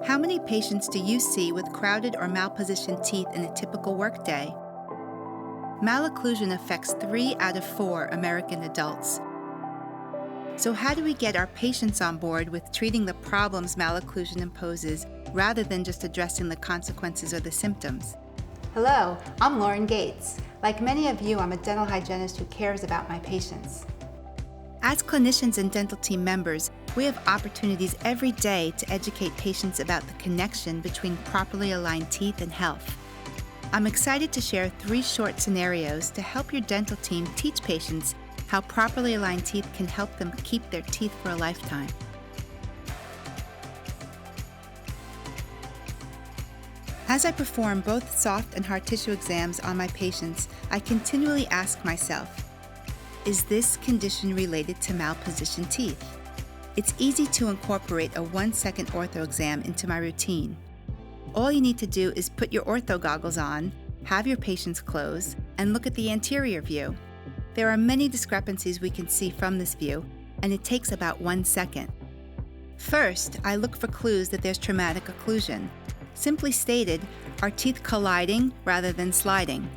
How many patients do you see with crowded or malpositioned teeth in a typical workday? Malocclusion affects 3 out of 4 American adults. So how do we get our patients on board with treating the problems malocclusion imposes rather than just addressing the consequences or the symptoms? Hello, I'm Lauren Gates. Like many of you, I'm a dental hygienist who cares about my patients. As clinicians and dental team members, we have opportunities every day to educate patients about the connection between properly aligned teeth and health. I'm excited to share 3 short scenarios to help your dental team teach patients how properly aligned teeth can help them keep their teeth for a lifetime. As I perform both soft and hard tissue exams on my patients, I continually ask myself, is this condition related to malpositioned teeth? It's easy to incorporate a 1-second ortho exam into my routine. All you need to do is put your ortho goggles on, have your patients close, and look at the anterior view. There are many discrepancies we can see from this view, and it takes about 1 second. First, I look for clues that there's traumatic occlusion. Simply stated, are teeth colliding rather than sliding?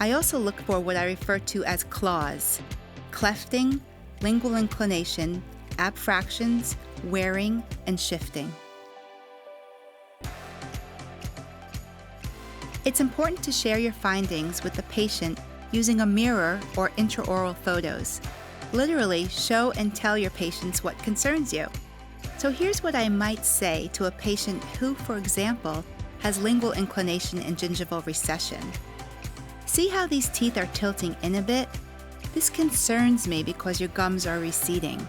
I also look for what I refer to as claws: clefting, lingual inclination, abfractions, wearing, and shifting. It's important to share your findings with the patient using a mirror or intraoral photos. Literally, show and tell your patients what concerns you. So here's what I might say to a patient who, for example, has lingual inclination and gingival recession. See how these teeth are tilting in a bit? This concerns me because your gums are receding.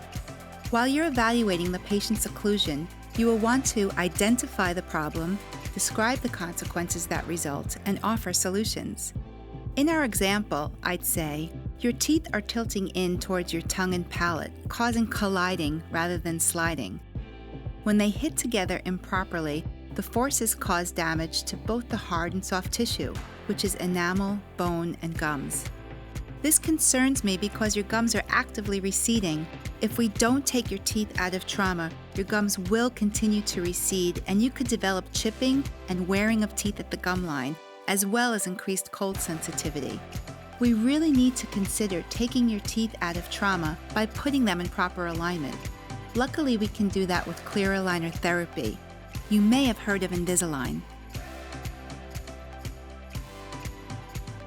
While you're evaluating the patient's occlusion, you will want to identify the problem, describe the consequences that result, and offer solutions. In our example, I'd say, your teeth are tilting in towards your tongue and palate, causing colliding rather than sliding. When they hit together improperly, the forces cause damage to both the hard and soft tissue, which is enamel, bone, and gums. This concerns me because your gums are actively receding. If we don't take your teeth out of trauma, your gums will continue to recede, and you could develop chipping and wearing of teeth at the gum line, as well as increased cold sensitivity. We really need to consider taking your teeth out of trauma by putting them in proper alignment. Luckily, we can do that with clear aligner therapy. You may have heard of Invisalign.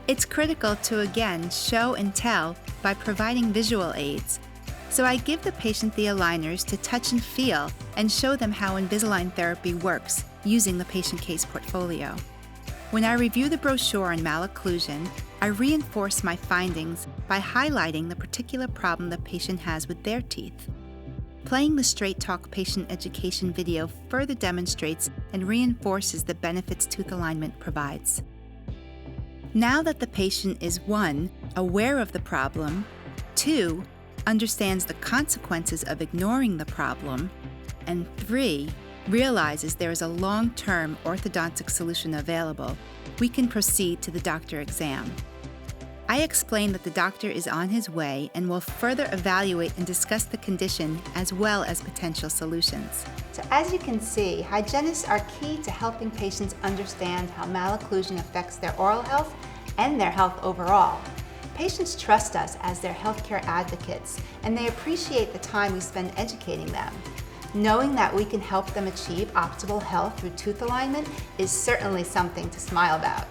It's critical to again show and tell by providing visual aids. So I give the patient the aligners to touch and feel and show them how Invisalign therapy works using the patient case portfolio. When I review the brochure on malocclusion, I reinforce my findings by highlighting the particular problem the patient has with their teeth. Playing the Straight Talk patient education video further demonstrates and reinforces the benefits tooth alignment provides. Now that the patient is 1, aware of the problem, 2, understands the consequences of ignoring the problem, and 3, realizes there is a long-term orthodontic solution available, we can proceed to the doctor exam. I explain that the doctor is on his way and will further evaluate and discuss the condition as well as potential solutions. So as you can see, hygienists are key to helping patients understand how malocclusion affects their oral health and their health overall. Patients trust us as their healthcare advocates, and they appreciate the time we spend educating them. Knowing that we can help them achieve optimal health through tooth alignment is certainly something to smile about.